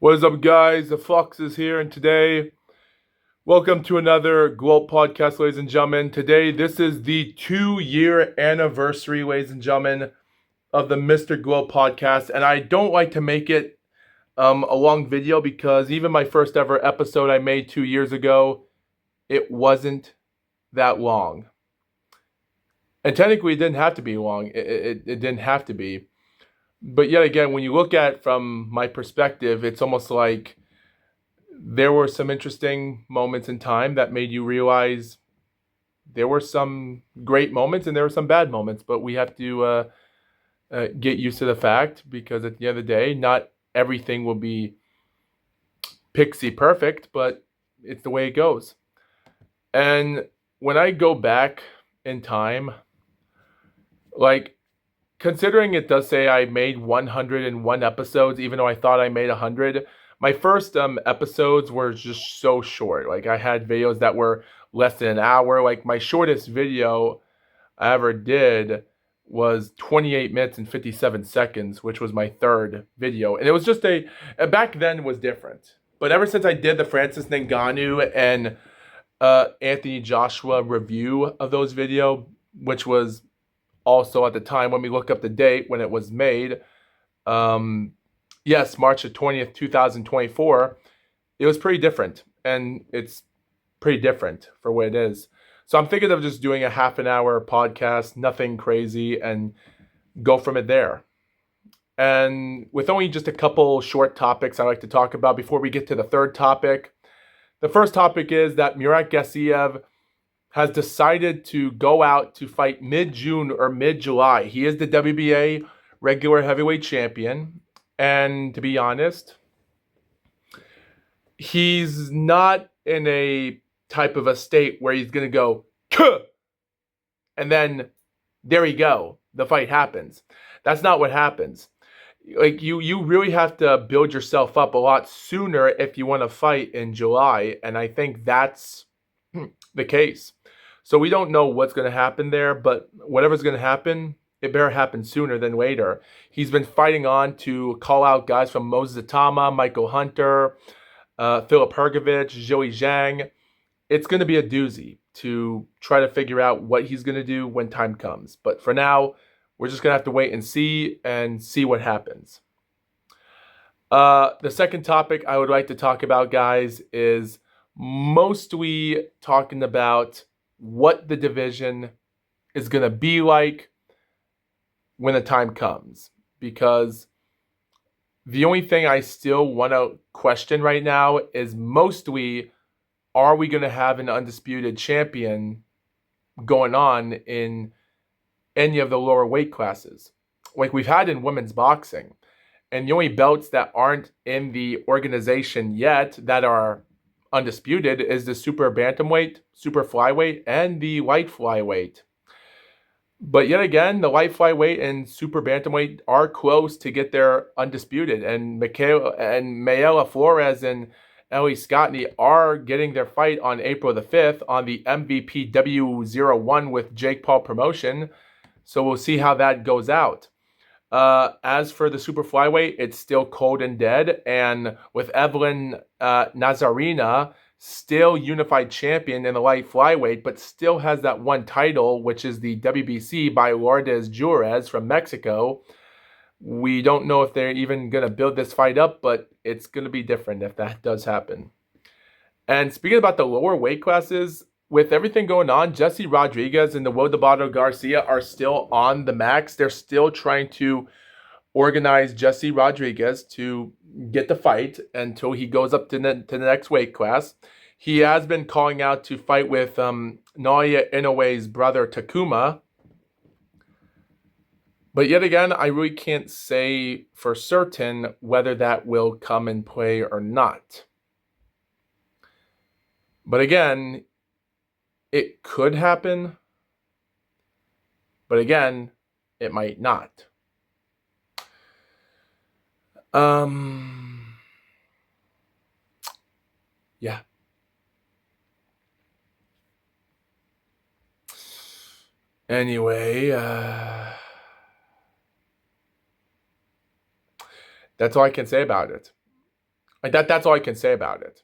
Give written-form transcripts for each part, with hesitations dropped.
What is up, guys? The Fox is here, and today, welcome to another Gloat podcast, ladies and gentlemen. Today, this is the 2-year anniversary, ladies and gentlemen, of the Mr. Gloat podcast, and I don't like to make it a long video because even my first ever episode I made 2 years ago, it wasn't that long. And technically, it didn't have to be long. It didn't have to be. But yet again, when you look at it from my perspective, it's almost like there were some interesting moments in time that made you realize there were some great moments and there were some bad moments, but we have to get used to the fact because at the end of the day, not everything will be pixie perfect, but it's the way it goes. And when I go back in time, like considering it does say I made 101 episodes, even though I thought I made 100, my first episodes were just so short. Like I had videos that were less than an hour. Like my shortest video I ever did was 28 minutes and 57 seconds, which was my third video. And it was just back then was different. But ever since I did the Francis Ngannou and Anthony Joshua review of those video, which was also at the time when we look up the date when it was made, yes, March the 20th, 2024, it was pretty different. And it's pretty different for what it is. So I'm thinking of just doing a half an hour podcast, nothing crazy, and go from it there. And with only just a couple short topics I like to talk about before we get to the third topic. The first topic is that Murat Gassiev has decided to go out to fight mid-June or mid-July. He is the WBA regular heavyweight champion. And to be honest, he's not in a type of a state where he's going to go, Kuh! And then there you go. The fight happens. That's not what happens. Like you really have to build yourself up a lot sooner if you want to fight in July. And I think that's the case. So we don't know what's going to happen there, but whatever's going to happen, it better happen sooner than later. He's been fighting on to call out guys from Moses Atama, Michael Hunter, Philip Hergovich, Joey Zhang. It's going to be a doozy to try to figure out what he's going to do when time comes. But for now, we're just going to have to wait and see what happens. The second topic I would like to talk about, guys, is mostly talking about what the division is going to be like when the time comes. Because the only thing I still want to question right now is mostly, are we going to have an undisputed champion going on in any of the lower weight classes like we've had in women's boxing? And the only belts that aren't in the organization yet that are undisputed is the super bantamweight, super flyweight, and the light flyweight. But yet again, the light flyweight and super bantamweight are close to get their undisputed. And Mayela Flores and Ellie Scottney are getting their fight on April the 5th on the MVP W01 with Jake Paul promotion. So we'll see how that goes out. As for the super flyweight, it's still cold and dead. And with Evelyn Nazarena still unified champion in the light flyweight, but still has that one title, which is the WBC by Lourdes Juarez from Mexico. We don't know if they're even going to build this fight up, but it's going to be different if that does happen. And speaking about the lower weight classes, with everything going on, Jesse Rodriguez and the Wildebado Garcia are still on the max. They're still trying to organize Jesse Rodriguez to get the fight until he goes up to the next weight class. He has been calling out to fight with Naoya Inoue's brother Takuma. But yet again, I really can't say for certain whether that will come in play or not. But again, it could happen. But again, it might not. Yeah. Anyway, that's all I can say about it. Like that's all I can say about it.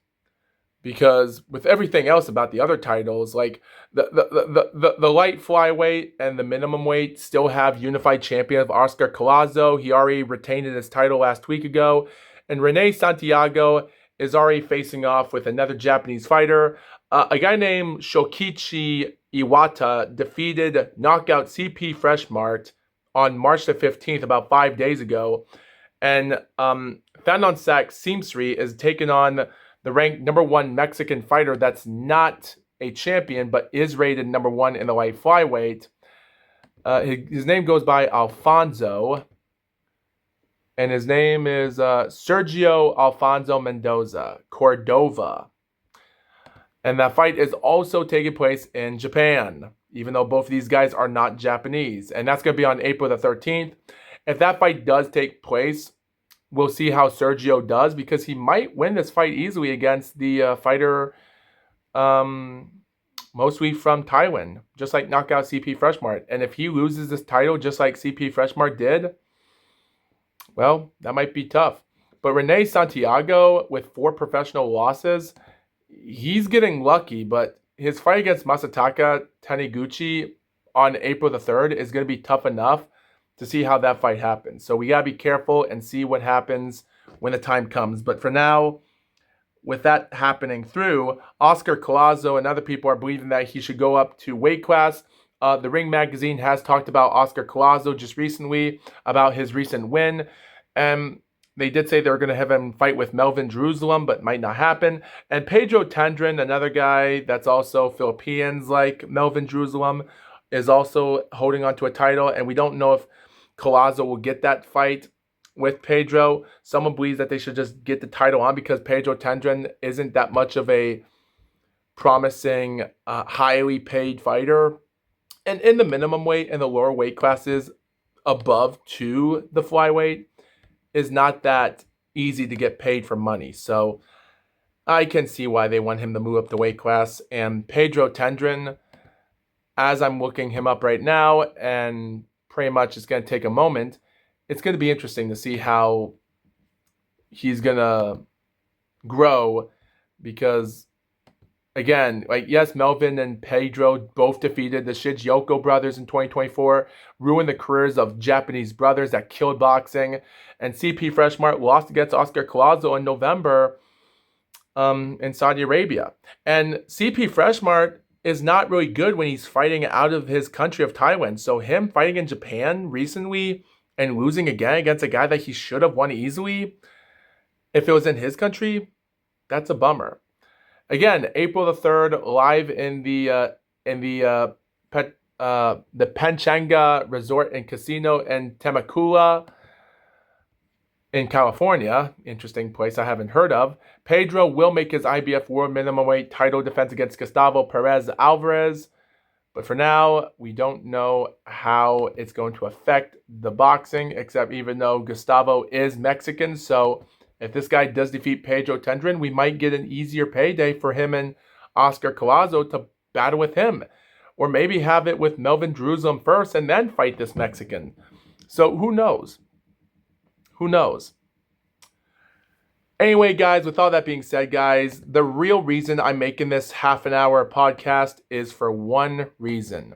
Because with everything else about the other titles, like the light flyweight and the minimum weight still have unified champion of Oscar Collazo. He already retained his title last week ago. And Rene Santiago is already facing off with another Japanese fighter. A guy named Shokichi Iwata defeated knockout CP Freshmart on March the 15th, about 5 days ago. And Thanon-Sak Simsri is taking on the ranked number 1 Mexican fighter that's not a champion, but is rated number 1 in the light flyweight. His name goes by Alfonso, and his name is Sergio Alfonso Mendoza, Cordova. And that fight is also taking place in Japan, even though both of these guys are not Japanese. And that's going to be on April the 13th. If that fight does take place, we'll see how Sergio does, because he might win this fight easily against the fighter mostly from Taiwan, just like knockout CP Freshmart. And if he loses this title just like CP Freshmart did, well, that might be tough. But Rene Santiago, with 4 professional losses, he's getting lucky. But his fight against Masataka Taniguchi on April the 3rd is going to be tough enough to see how that fight happens. So we got to be careful and see what happens when the time comes. But for now, with that happening through, Oscar Collazo and other people are believing that he should go up to weight class. The Ring Magazine has talked about Oscar Collazo just recently, about his recent win. And they did say they were going to have him fight with Melvin Jerusalem, but might not happen. And Pedro Tendrin, another guy that's also Philippines like Melvin Jerusalem, is also holding on to a title. And we don't know if Collazo will get that fight with Pedro. Someone believes that they should just get the title on because Pedro Tendrin isn't that much of a promising, highly paid fighter. And in the minimum weight and the lower weight classes above to the flyweight is not that easy to get paid for money. So I can see why they want him to move up the weight class. And Pedro Tendrin, as I'm looking him up right now, and pretty much it's going to take a moment, it's going to be interesting to see how he's going to grow because, again, like, yes, Melvin and Pedro both defeated the Shigeoka brothers in 2024, ruined the careers of Japanese brothers that killed boxing, and CP Freshmart lost against Oscar Collazo in November in Saudi Arabia. And CP Freshmart is not really good when he's fighting out of his country of Taiwan. So him fighting in Japan recently and losing again against a guy that he should have won easily, if it was in his country, that's a bummer. Again, April the 3rd, live in the Panchanga Resort and Casino in Temecula in California. Interesting place I haven't heard of. Pedro will make his IBF World Minimum Weight title defense against Gustavo Perez Alvarez. But for now, we don't know how it's going to affect the boxing, except even though Gustavo is Mexican. So if this guy does defeat Pedro Tendrin, we might get an easier payday for him and Oscar Collazo to battle with him. Or maybe have it with Melvin Jerusalem first and then fight this Mexican. So who knows? Who knows? Anyway, guys, with all that being said, guys, the real reason I'm making this half-an-hour podcast is for one reason.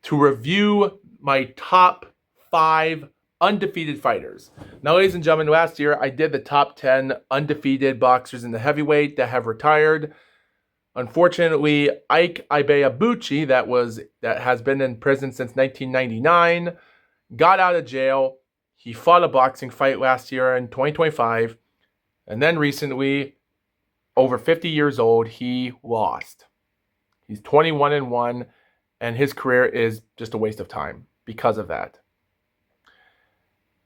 To review my top 5 undefeated fighters. Now, ladies and gentlemen, last year I did the top 10 undefeated boxers in the heavyweight that have retired. Unfortunately, Ike Ibeabuchi, that has been in prison since 1999, got out of jail. He fought a boxing fight last year in 2025. And then recently, over 50 years old, he lost. He's 21-1, and his career is just a waste of time because of that.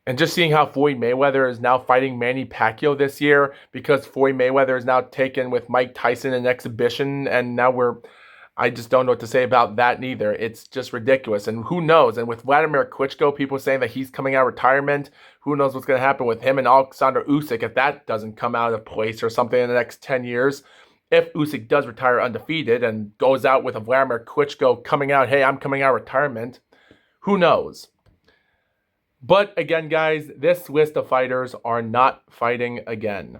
And just seeing how Floyd Mayweather is now fighting Manny Pacquiao this year, because Floyd Mayweather is now taken with Mike Tyson in an exhibition, and now I just don't know what to say about that neither. It's just ridiculous. And who knows? And with Vladimir Klitschko, people saying that he's coming out of retirement, who knows what's going to happen with him and Alexander Usyk if that doesn't come out of place or something in the next 10 years. If Usyk does retire undefeated and goes out with a Vladimir Klitschko coming out, hey, I'm coming out of retirement, who knows? But again, guys, this list of fighters are not fighting again.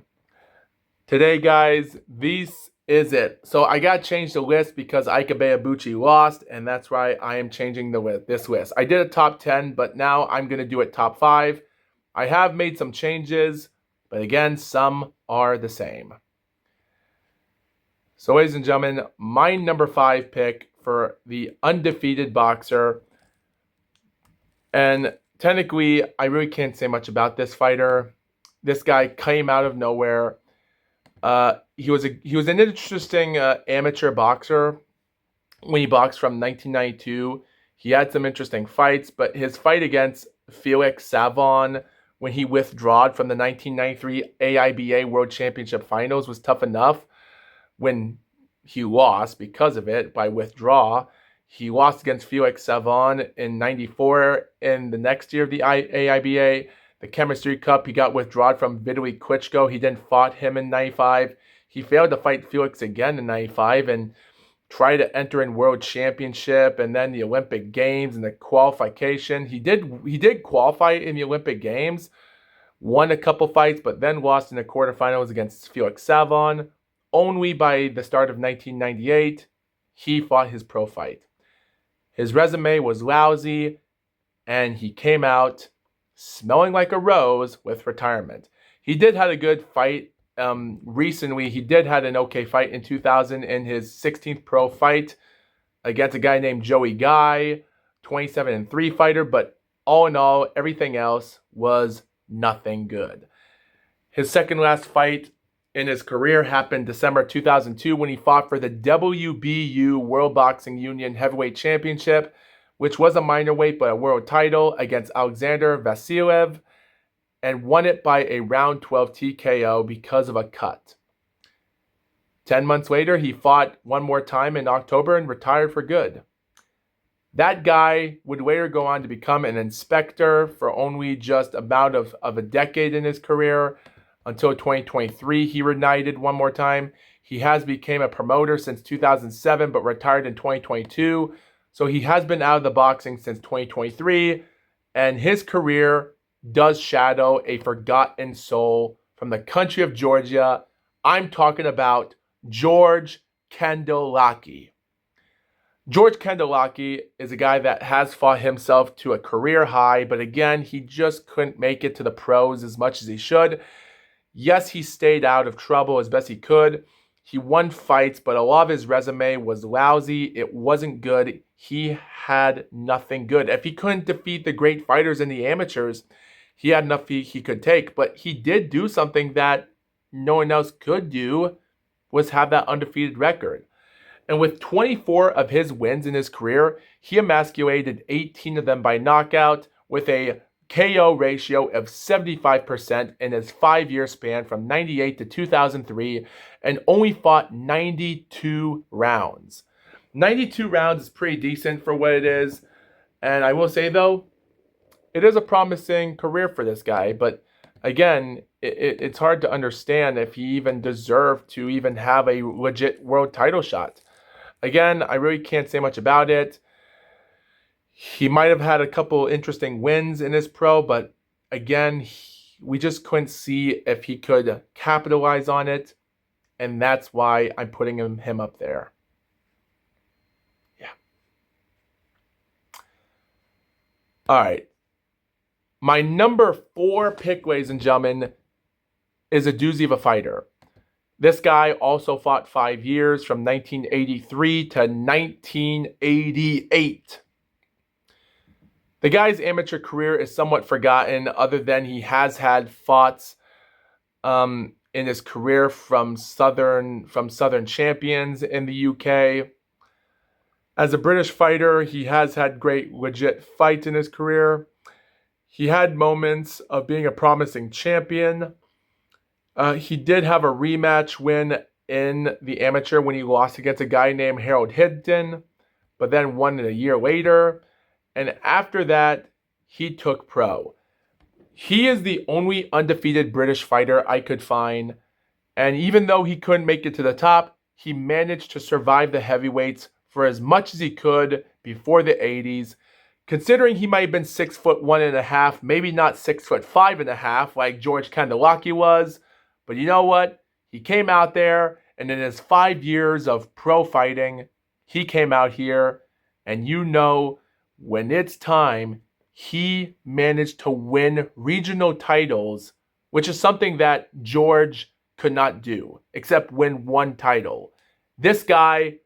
Today, guys, this is it. So I got to change the list because Ike Ibeabuchi lost, and that's why I am changing this list. I did a top 10, but now I'm going to do it top 5. I have made some changes, but again, some are the same. So, ladies and gentlemen, my number 5 pick for the undefeated boxer, and technically, I really can't say much about this fighter. This guy came out of nowhere. He was an interesting amateur boxer when he boxed from 1992. He had some interesting fights, but his fight against Felix Savon when he withdrawed from the 1993 AIBA World Championship Finals was tough enough. When he lost because of it by withdraw, he lost against Felix Savon in 94. In the next year of the AIBA, the Chemistry Cup, he got withdrawn from Vitaly Klitschko. He then fought him in 95. He failed to fight Felix again in 95 and tried to enter in World Championship and then the Olympic Games and the qualification. He did qualify in the Olympic Games, won a couple fights, but then lost in the quarterfinals against Felix Savon. Only by the start of 1998, he fought his pro fight. His resume was lousy, and he came out smelling like a rose with retirement. He did have a good fight recently. He did have an okay fight in 2000 in his 16th pro fight against a guy named Joey Guy, 27-3 fighter, but all in all, everything else was nothing good. His second last fight in his career happened December 2002 when he fought for the WBU World Boxing Union Heavyweight Championship, which was a minor weight but a world title, against Alexander Vasiliev, and won it by a round 12 TKO because of a cut. 10 months later, he fought one more time in October and retired for good. That guy would later go on to become an inspector for only just about of a decade in his career. Until 2023, he reunited one more time. He has become a promoter since 2007, but retired in 2022. So he has been out of the boxing since 2023, and his career does shadow a forgotten soul from the country of Georgia. I'm talking about George Kendallaki. George Kendallaki is a guy that has fought himself to a career high, but again, he just couldn't make it to the pros as much as he should. Yes, he stayed out of trouble as best he could. He won fights, but a lot of his resume was lousy. It wasn't good. He had nothing good. If he couldn't defeat the great fighters in the amateurs, he had enough he could take. But he did do something that no one else could do, was have that undefeated record. And with 24 of his wins in his career, he emasculated 18 of them by knockout with a KO ratio of 75% in his 5-year span from 98 to 2003, and only fought 92 rounds. 92 rounds is pretty decent for what it is. And I will say, though, it is a promising career for this guy. But again, it's hard to understand if he even deserved to even have a legit world title shot. Again, I really can't say much about it. He might have had a couple interesting wins in his pro, but again, we just couldn't see if he could capitalize on it, and that's why I'm putting him up there. Yeah. All right. My number 4 pick, ladies and gentlemen, is a doozy of a fighter. This guy also fought 5 years from 1983 to 1988. The guy's amateur career is somewhat forgotten, other than he has had foughts in his career from Southern champions in the UK. As a British fighter, he has had great legit fights in his career. He had moments of being a promising champion. He did have a rematch win in the amateur when he lost against a guy named Harold Hinton, but then won it a year later. And after that, he took pro. He is the only undefeated British fighter I could find. And even though he couldn't make it to the top, he managed to survive the heavyweights for as much as he could before the 80s. Considering he might have been 6'1.5", maybe not 6'5.5" like George Kendallaki was. But you know what? He came out there, and in his 5 years of pro fighting, he came out here, and when it's time, he managed to win regional titles, which is something that George could not do, except win one title. This guy,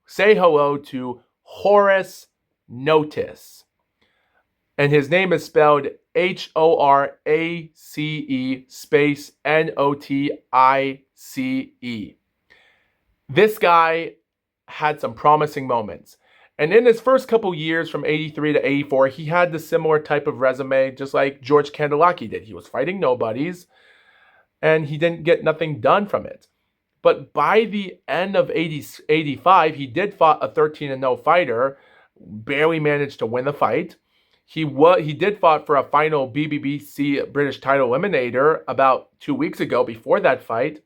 say hello to Horace Notice. And his name is spelled Horace space Notice. This guy had some promising moments. And in his first couple years from 83 to 84, he had the similar type of resume, just like George Kandelaki did. He was fighting nobodies, and he didn't get nothing done from it. But by the end of 85, he did fought a 13-0 fighter, barely managed to win the fight. He did fought for a final BBBC British title eliminator about 2 weeks ago before that fight.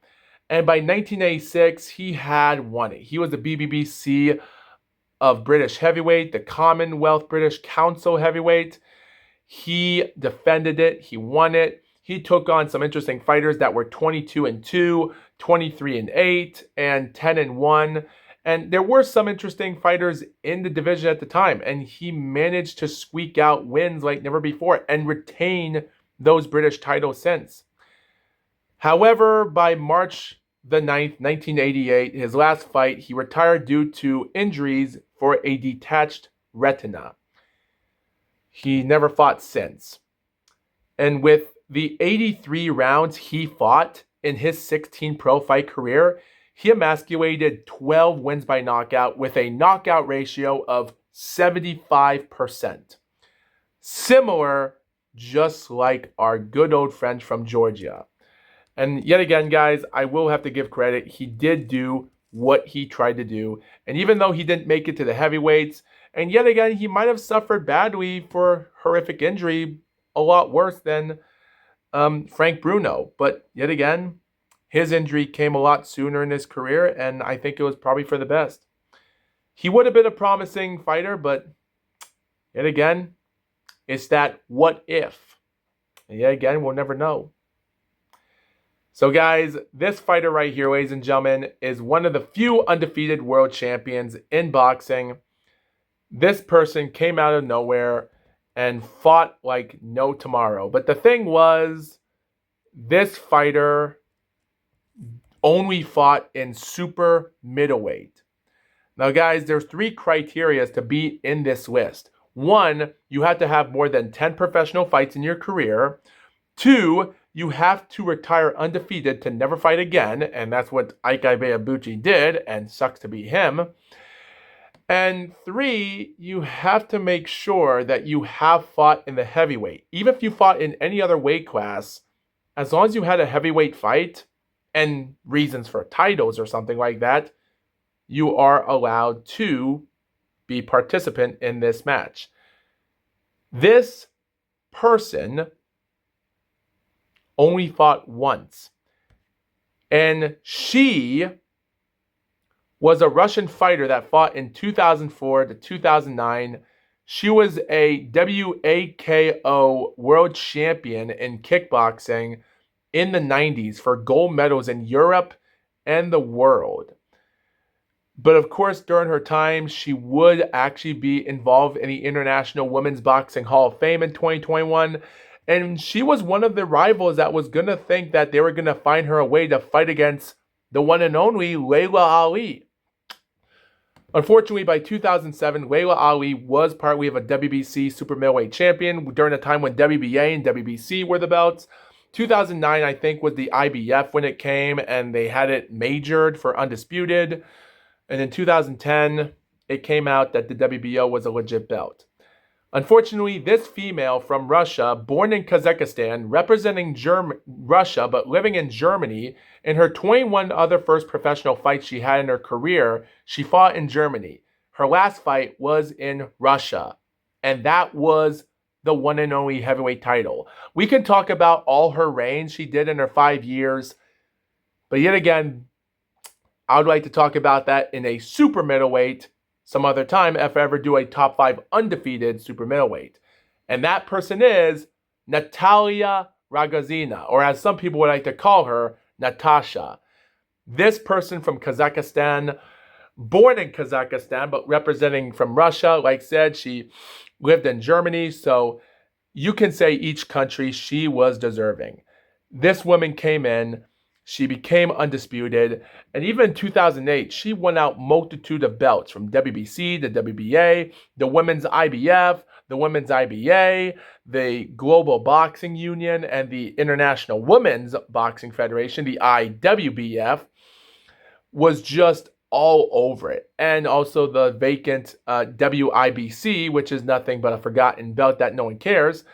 And by 1986, he had won it. He was the BBBC of British heavyweight, the Commonwealth British Council heavyweight. He defended it. He won it. He took on some interesting fighters that were 22-2, 23-8, and 10-1. And there were some interesting fighters in the division at the time. And he managed to squeak out wins like never before and retain those British titles since. However, by March the 9th, 1988, his last fight, he retired due to injuries for a detached retina. He never fought since. And with the 83 rounds he fought in his 16 pro fight career, he emasculated 12 wins by knockout with a knockout ratio of 75%. Similar, just like our good old friend from Georgia. And yet again, guys, I will have to give credit. He did do what he tried to do. And even though he didn't make it to the heavyweights, and yet again, he might have suffered badly for horrific injury, a lot worse than Frank Bruno. But yet again, his injury came a lot sooner in his career, and I think it was probably for the best. He would have been a promising fighter, but yet again, it's that what if. And yet again, we'll never know. So guys, this fighter right here, ladies and gentlemen, is one of the few undefeated world champions in boxing. This person came out of nowhere and fought like no tomorrow. But the thing was, this fighter only fought in super middleweight. Now guys, there's 3 criteria to be in this list. 1, you have to have more than 10 professional fights in your career. 2, you have to retire undefeated to never fight again, and that's what Ike Ibeabuchi did, and sucks to be him. And 3, you have to make sure that you have fought in the heavyweight. Even if you fought in any other weight class, as long as you had a heavyweight fight and reasons for titles or something like that, you are allowed to be participant in this match. This person only fought once. And she was a Russian fighter that fought in 2004 to 2009. She was a WAKO world champion in kickboxing in the 90s for gold medals in Europe and the world. But of course, during her time, she would actually be involved in the International Women's Boxing Hall of Fame in 2021. And she was one of the rivals that was going to think that they were going to find her a way to fight against the one and only Laila Ali. Unfortunately, by 2007, Laila Ali was partly of a WBC super middleweight champion during a time when WBA and WBC were the belts. 2009, I think, was the IBF when it came, and they had it majored for Undisputed. And in 2010, it came out that the WBO was a legit belt. Unfortunately, this female from Russia, born in Kazakhstan, representing Russia but living in Germany, in her 21 other first professional fights she had in her career, she fought in Germany. Her last fight was in Russia, and that was the one and only heavyweight title. We can talk about all her reigns she did in her 5 years, but yet again, I would like to talk about that in a super middleweight some other time if I ever do a top 5 undefeated super middleweight. And that person is Natalia Rogozina, or as some people would like to call her, Natasha. This person from Kazakhstan, born in Kazakhstan, but representing from Russia, like I said, she lived in Germany, so you can say each country she was deserving. This woman came in, she became undisputed, and even in 2008, she won out multitude of belts from WBC, the WBA, the Women's IBF, the Women's IBA, the Global Boxing Union, and the International Women's Boxing Federation, the IWBF, was just all over it. And also the vacant WIBC, which is nothing but a forgotten belt that no one cares.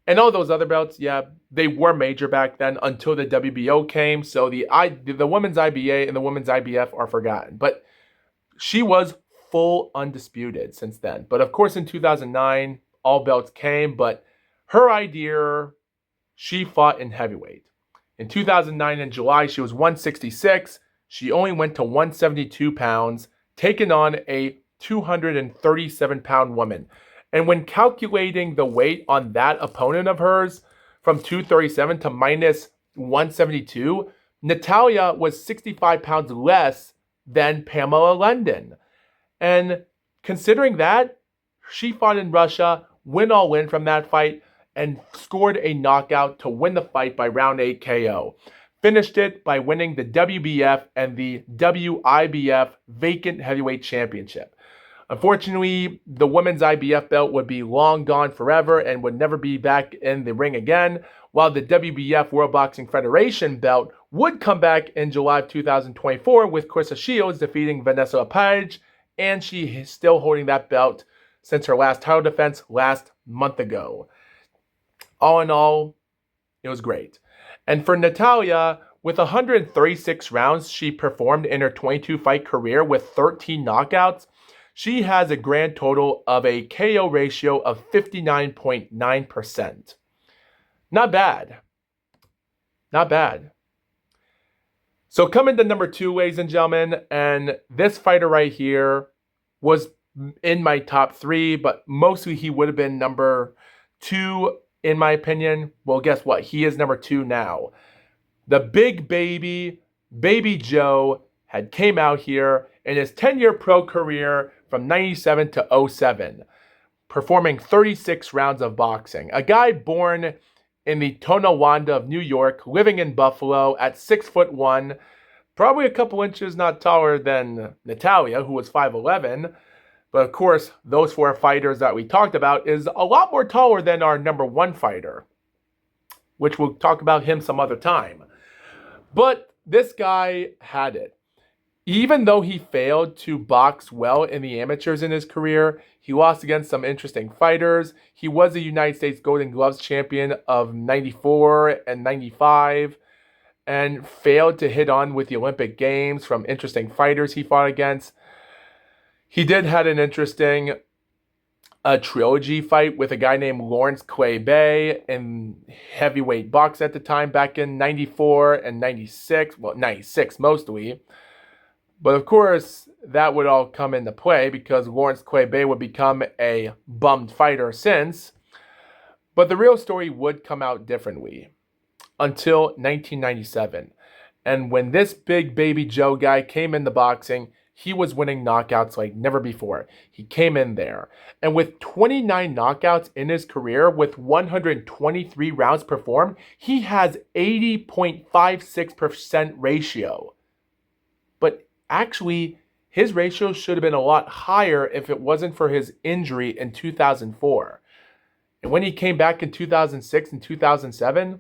And all those other belts, yeah, they were major back then until the WBO came. So the women's IBA and the women's IBF are forgotten. But she was full undisputed since then. But of course, in 2009, all belts came. But her idea, she fought in heavyweight. In 2009, in July, she was 166. She only went to 172 pounds, taking on a 237-pound woman. And when calculating the weight on that opponent of hers from 237 to minus 172, Natalia was 65 pounds less than Pamela London. And considering that, she fought in Russia, went all in from that fight, and scored a knockout to win the fight by round 8 KO. Finished it by winning the WBF and the WIBF vacant heavyweight championship. Unfortunately, the women's IBF belt would be long gone forever and would never be back in the ring again, while the WBF World Boxing Federation belt would come back in July of 2024 with Claressa Shields defeating Vanessa Page, and she is still holding that belt since her last title defense last month ago. All in all, it was great. And for Natalia, with 136 rounds she performed in her 22-fight career with 13 knockouts, she has a grand total of a KO ratio of 59.9%. Not bad. Not bad. So coming to number 2, ladies and gentlemen, and this fighter right here was in my top 3, but mostly he would have been number 2 in my opinion. Well, guess what? He is number 2 now. The big baby, Baby Joe, had came out here in his 10-year pro career from 97 to 07, performing 36 rounds of boxing. A guy born in the Tonawanda of New York, living in Buffalo at 6'1", probably a couple inches not taller than Natalia, who was 5'11". But of course, those 4 fighters that we talked about is a lot more taller than our number 1 fighter, which we'll talk about him some other time. But this guy had it. Even though he failed to box well in the amateurs in his career, he lost against some interesting fighters. He was a United States Golden Gloves champion of 94 and 95 and failed to hit on with the Olympic Games from interesting fighters he fought against. He did had an interesting trilogy fight with a guy named Lawrence Clay Bay in heavyweight box at the time back in 94 and 96. Well, 96 mostly. But of course, that would all come into play because Lawrence Clay Bay would become a bummed fighter since. But the real story would come out differently until 1997. And when this big Baby Joe guy came into boxing, he was winning knockouts like never before. He came in there. And with 29 knockouts in his career, with 123 rounds performed, he has 80.56% ratio. But actually, his ratio should have been a lot higher if it wasn't for his injury in 2004. And when he came back in 2006 and 2007,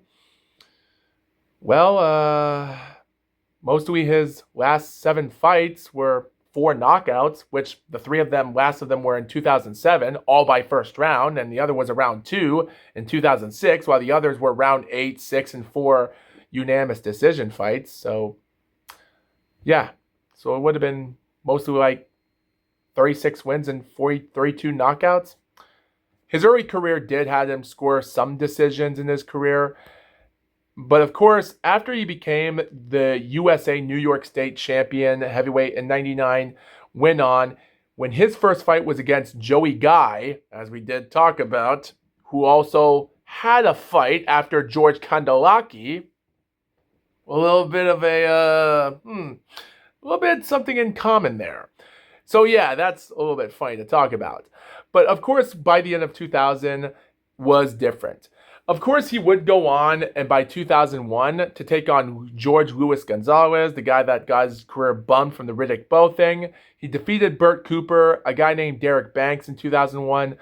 well, mostly his last 7 fights were 4 knockouts, which the 3 of them, last of them were in 2007, all by first round, and the other was a round 2 in 2006, while the others were round 8, 6, and 4 unanimous decision fights. So, yeah. So it would have been mostly like 36 wins and 32 knockouts. His early career did have him score some decisions in his career. But of course, after he became the USA New York State champion heavyweight in 99, went on, when his first fight was against Joey Guy, as we did talk about, who also had a fight after George Kandalaki. A little bit of a little bit something in common there. So yeah, that's a little bit funny to talk about. But of course, by the end of 2000 was different. Of course, he would go on, and by 2001, to take on George Luis Gonzalez, the guy that got his career bummed from the Riddick Bowe thing. He defeated Burt Cooper, a guy named Derek Banks in 2001.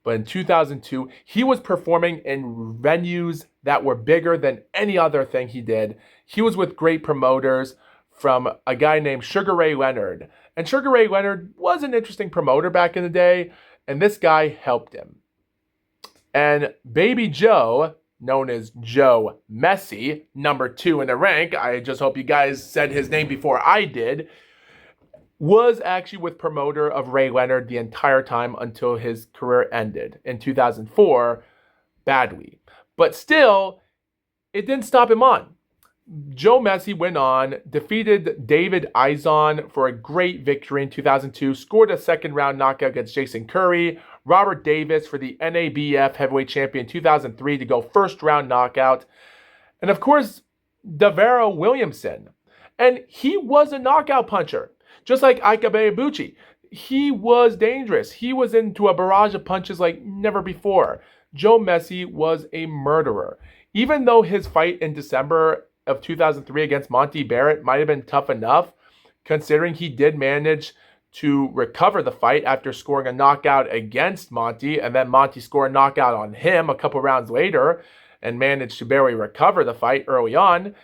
But in 2002, he was performing in venues that were bigger than any other thing he did. He was with great promoters, from a guy named Sugar Ray Leonard. And Sugar Ray Leonard was an interesting promoter back in the day, and this guy helped him. And Baby Joe, known as Joe Messi, number 2 in the rank, I just hope you guys said his name before I did, was actually with promoter of Ray Leonard the entire time until his career ended in 2004, badly. But still, it didn't stop him on. Joe Messi went on, defeated David Izon for a great victory in 2002, scored a second-round knockout against Jason Curry, Robert Davis for the NABF heavyweight champion in 2003 to go first-round knockout, and of course, Davaro Williamson. And he was a knockout puncher, just like Ikabe Ibuchi. He was dangerous. He was into a barrage of punches like never before. Joe Messi was a murderer. Even though his fight in December of 2003 against Monty Barrett might have been tough enough, considering he did manage to recover the fight after scoring a knockout against Monty, and then Monty scored a knockout on him a couple rounds later and managed to barely recover the fight early on.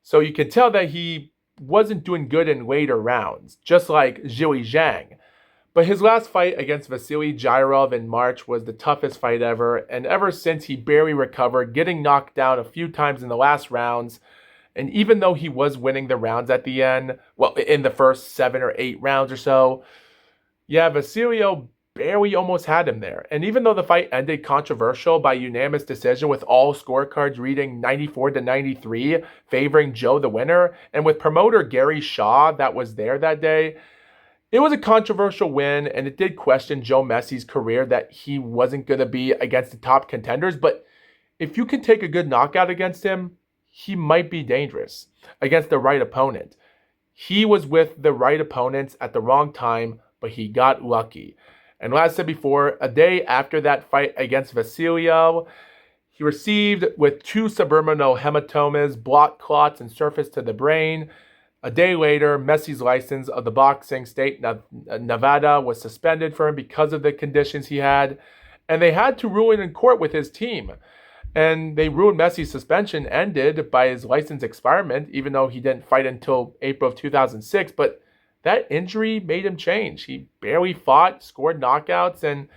So you can tell that he wasn't doing good in later rounds, just like Zhili Zhang. But his last fight against Vasily Jairov in March was the toughest fight ever, and ever since he barely recovered, getting knocked down a few times in the last rounds. And even though he was winning the rounds at the end, well, in the first 7 or 8 rounds or so, yeah, Vasilio barely almost had him there. And even though the fight ended controversial by unanimous decision with all scorecards reading 94-93, favoring Joe the winner, and with promoter Gary Shaw that was there that day, it was a controversial win, and it did question Joe Messi's career that he wasn't going to be against the top contenders. But if you can take a good knockout against him, he might be dangerous against the right opponent. He was with the right opponents at the wrong time, but he got lucky. And like I said before, a day after that fight against Vasilio, he received with 2 suborbital hematomas, blood clots, and surface to the brain. A day later, Messi's license of the boxing state Nevada was suspended for him because of the conditions he had, and they had to rule it in court with his team. And they ruled Messi's suspension ended by his license expirement, even though he didn't fight until April of 2006. But that injury made him change. He barely fought, scored knockouts, and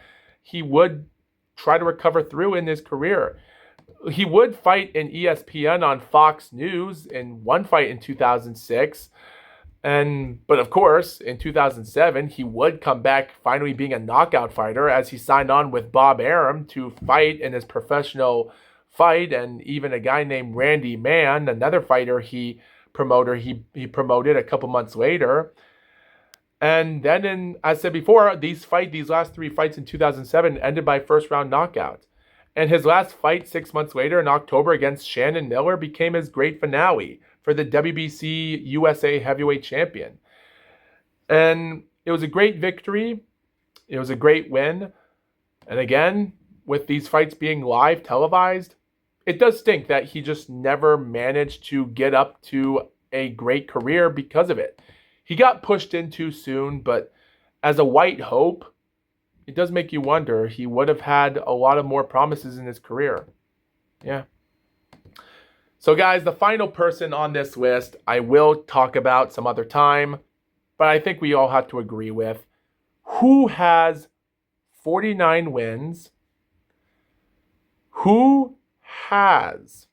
he would try to recover through in his career. He would fight in ESPN on Fox News in one fight in 2006. But of course, in 2007, he would come back finally being a knockout fighter as he signed on with Bob Arum to fight in his professional fight, and even a guy named Randy Mann, another fighter he promoted a couple months later. And then, as I said before, these last 3 fights in 2007 ended by first round knockout. And his last fight 6 months later in October against Shannon Miller became his great finale for the WBC USA heavyweight champion. And it was a great victory. It was a great win. And again, with these fights being live televised, it does stink that he just never managed to get up to a great career because of it. He got pushed in too soon, but as a white hope, it does make you wonder. He would have had a lot of more promises in his career. Yeah. So guys, the final person on this list I will talk about some other time, but I think we all have to agree with. Who has 49 wins? Who has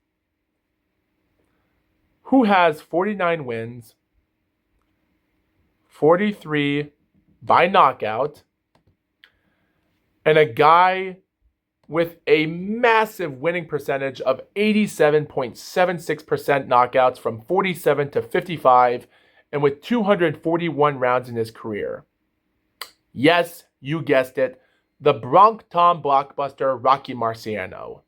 49 wins, 43 by knockout, and a guy with a massive winning percentage of 87.76% knockouts from 47 to 55, and with 241 rounds in his career? Yes, you guessed it, the Bronc Tom blockbuster Rocky Marciano.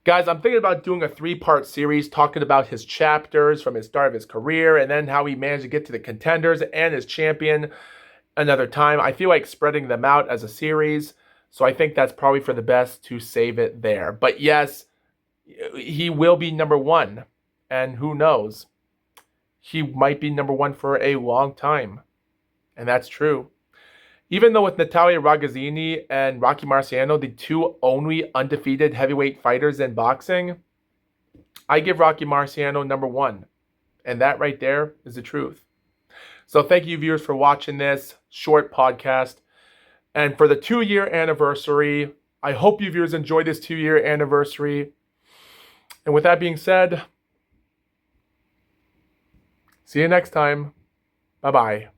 Guys, I'm thinking about doing a 3-part series talking about his chapters from his start of his career and then how he managed to get to the contenders and his champion another time. I feel like spreading them out as a series, so I think that's probably for the best to save it there. But yes, he will be number one, and who knows? He might be number one for a long time, and that's true. Even though with Natalia Ragazzini and Rocky Marciano, the two only undefeated heavyweight fighters in boxing, I give Rocky Marciano number one. And that right there is the truth. So thank you, viewers, for watching this short podcast. And for the 2-year anniversary, I hope you viewers enjoyed this 2-year anniversary. And with that being said, see you next time. Bye-bye.